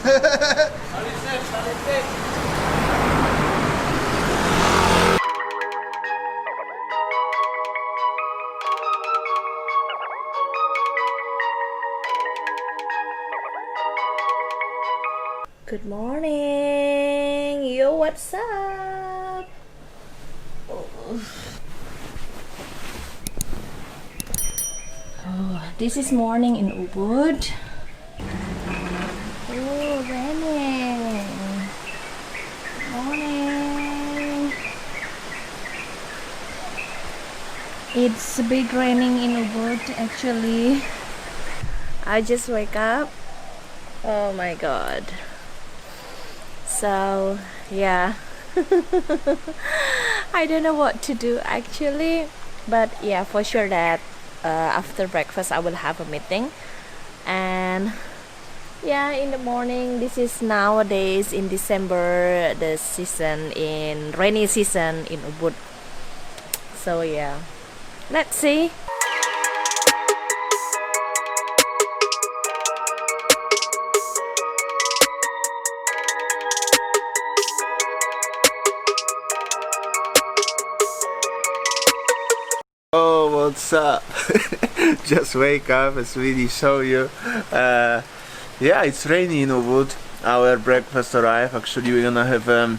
Good morning, yo, what's up? Oh, this is morning in Ubud. Oh, raining. Morning. It's a big raining in Ubud actually. I just wake up. Oh my god. So yeah. I don't know what to do actually, but yeah, for sure that after breakfast I will have a meeting. And yeah, in the morning, this is nowadays in December, the season in rainy season in Ubud. So yeah, let's see. Oh, what's up? Just wake up, as really show you. Yeah, it's rainy in Ubud. Our breakfast arrived. Actually, we're gonna have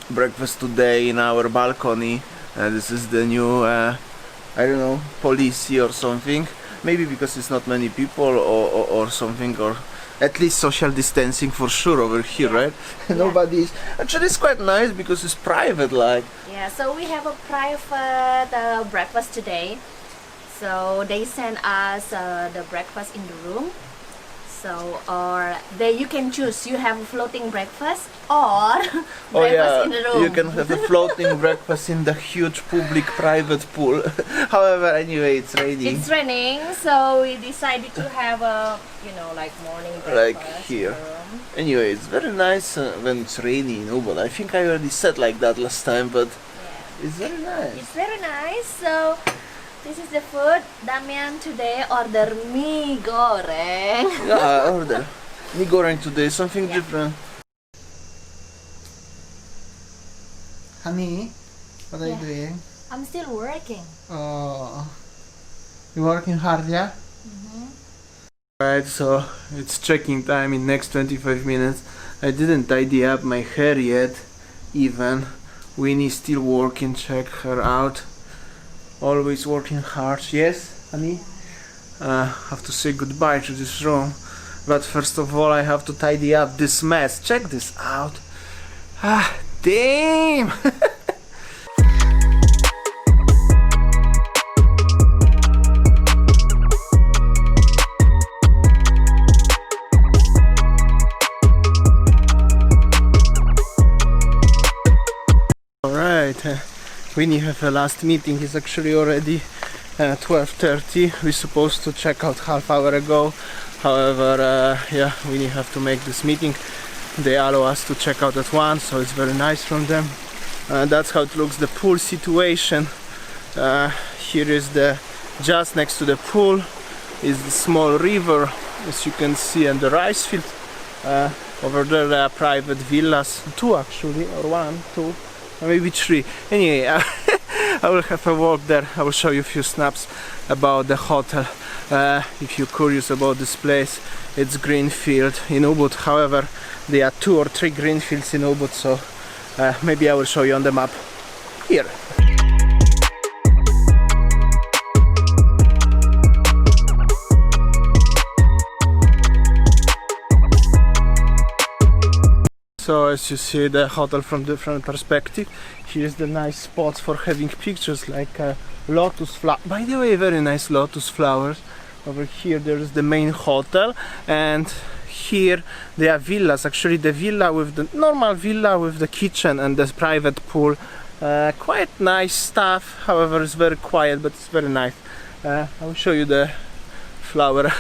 breakfast today in our balcony. This is the new, I don't know, policy or something. Maybe because it's not many people or something, or at least social distancing for sure over here, right? Yeah. Nobody's. Actually, it's quite nice because it's private, like. Yeah, so we have a private breakfast today. So they send us the breakfast in the room. So, or there you can choose. You have a floating breakfast or breakfast in the room. You can have a floating breakfast in the huge public private pool. However, anyway, it's raining. It's raining, so we decided to have a, you know, like morning breakfast. Like here. Anyway, it's very nice when it's rainy in Ubud. I think I already said like that last time, but yeah, it's very nice. It's very nice. So this is the food. Damian today order mie goreng. Yeah, I order mie goreng today, something different. Honey, what are you doing? I'm still working. Oh, you working hard, yeah? Alright, so it's checking time in next 25 minutes. I didn't tidy up my hair yet, even. Winnie's still working, check her out. Always working hard, yes, honey? Have to say goodbye to this room. But first of all, I have to tidy up this mess. Check this out. Ah, damn! Alright, Winnie have a last meeting. It's actually already 12:30. We're supposed to check out half hour ago. However, yeah, we have to make this meeting. They allow us to check out at 1, so it's very nice from them. That's how it looks, the pool situation. Here is the, just next to the pool is the small river, as you can see, and the rice field. Over there are private villas, 2 actually, or 1, 2, or maybe 3. Anyway, I will have a walk there. I will show you a few snaps about the hotel. If you're curious about this place, it's Greenfield in Ubud. However, there are 2 or 3 Greenfields in Ubud, so maybe I will show you on the map here. So as you see the hotel from different perspective, here's the nice spots for having pictures, like lotus flower. By the way, very nice lotus flowers. Over here there is the main hotel, and here there are villas. Actually, the villa with the normal villa with the kitchen and the private pool. Quite nice stuff. However, it's very quiet, but it's very nice. I will show you the flower.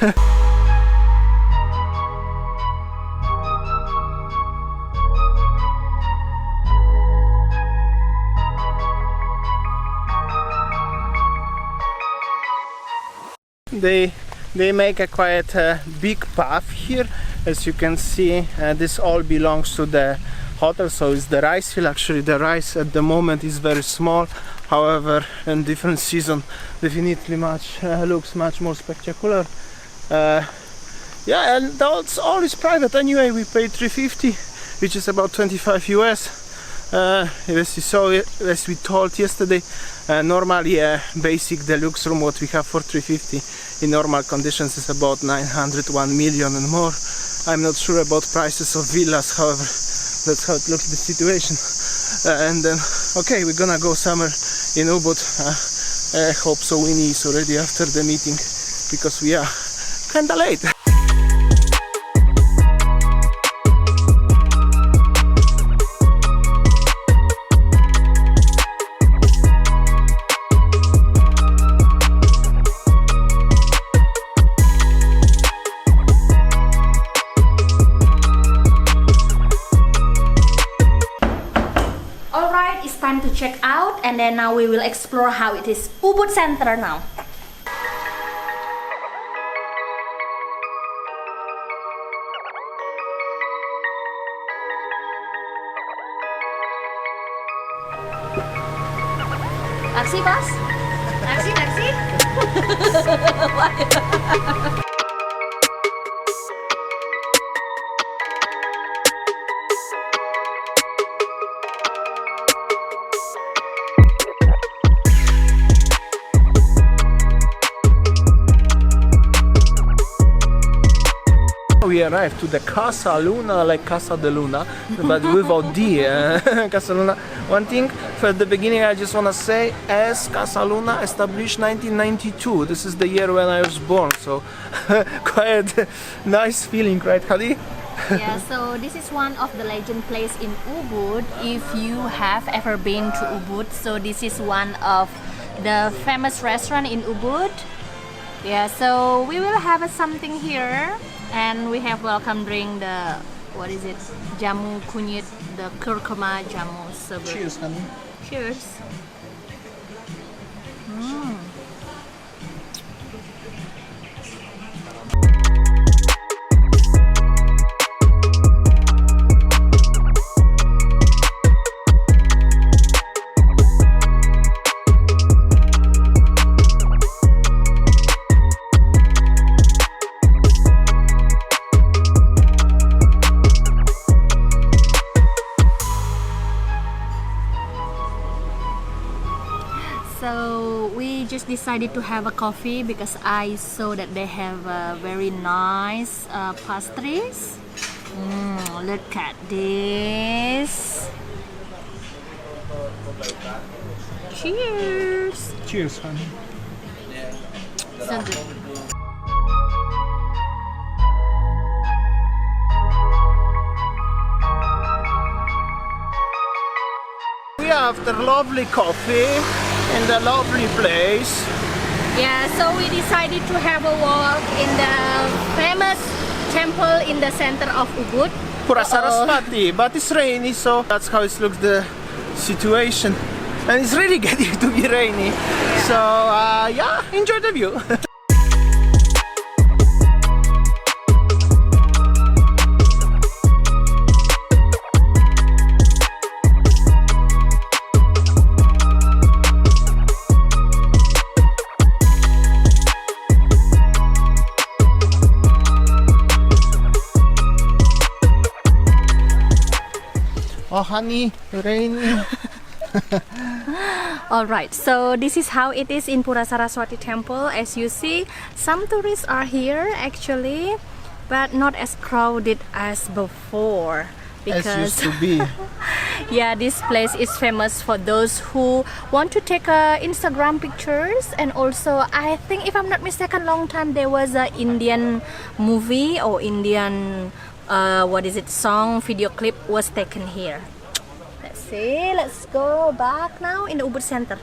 they make a quite big path here. As you can see, this all belongs to the hotel, so it's the rice field. Actually the rice at the moment is very small, however in different season definitely looks much more spectacular. Yeah, and all is private anyway. We paid 350, which is about 25 US. As we told yesterday, normally a basic deluxe room what we have for 350 in normal conditions is about 900, 1 million and more. I'm not sure about prices of villas, however that's how it looks, the situation. And then okay, we're gonna go somewhere in Ubud. I hope so Winnie is already after the meeting, because we are kinda late. Alright, it's time to check out, and then now we will explore how it is Ubud Center now. Taksi, Bos? Taksi, taksi? We arrived to the Casa Luna, like Casa de Luna, but without D. Casa Luna. One thing, for the beginning I just want to say, as Casa Luna established 1992. This is the year when I was born, so quite nice feeling, right, Hadi? Yeah, so this is one of the legend place in Ubud. If you have ever been to Ubud, so this is one of the famous restaurant in Ubud. Yeah, so we will have something here, and we have welcome drink, the what is it, jamu kunyit, the kurkuma jamu. So good. Cheers, honey. Cheers. So we just decided to have a coffee because I saw that they have very nice pastries. Look at this. Cheers. Cheers, honey. So good. We are after lovely coffee in the lovely place. Yeah, so we decided to have a walk in the famous temple in the center of Ubud. Pura Saraswati, but it's rainy, so that's how it looks, the situation. And it's really getting to be rainy. So yeah, enjoy the view. Oh honey, rainy. Alright, so this is how it is in Pura Saraswati temple. As you see, some tourists are here actually, but not as crowded as before. Because As used to be. yeah, this place is famous for those who want to take Instagram pictures, and also I think, if I'm not mistaken, long time there was an Indian movie or Indian song video clip was taken here. Let's see, let's go back now in the Ubud Center.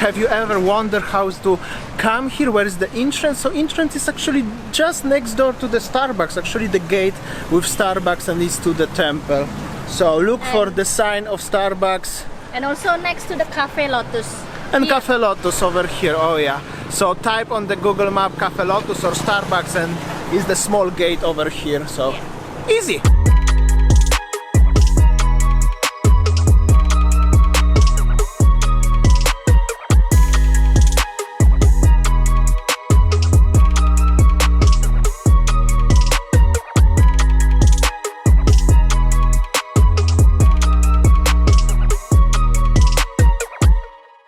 Have you ever wondered how to come here, where is the entrance? So entrance is actually just next door to the Starbucks, actually the gate with Starbucks, and is to the temple. So look for the sign of Starbucks. And also next to the Cafe Lotus. And Here. Cafe Lotus over here, oh yeah. So type on the Google map Cafe Lotus or Starbucks and is the small gate over here, so easy!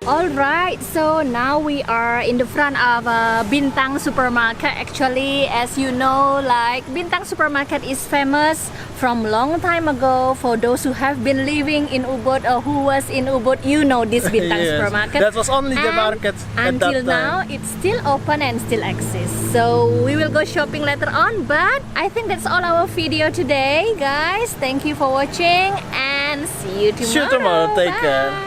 Alright, so now we are in the front of Bintang supermarket. Actually, as you know, like Bintang supermarket is famous from long time ago. For those who have been living in Ubud or who was in Ubud, you know this Bintang Yes, supermarket. that was only the And market at until that now, time. it's still open and still exists. So we will go shopping later on. But I think that's all our video today, guys. Thank you for watching and see you tomorrow. See you tomorrow, take Bye. care.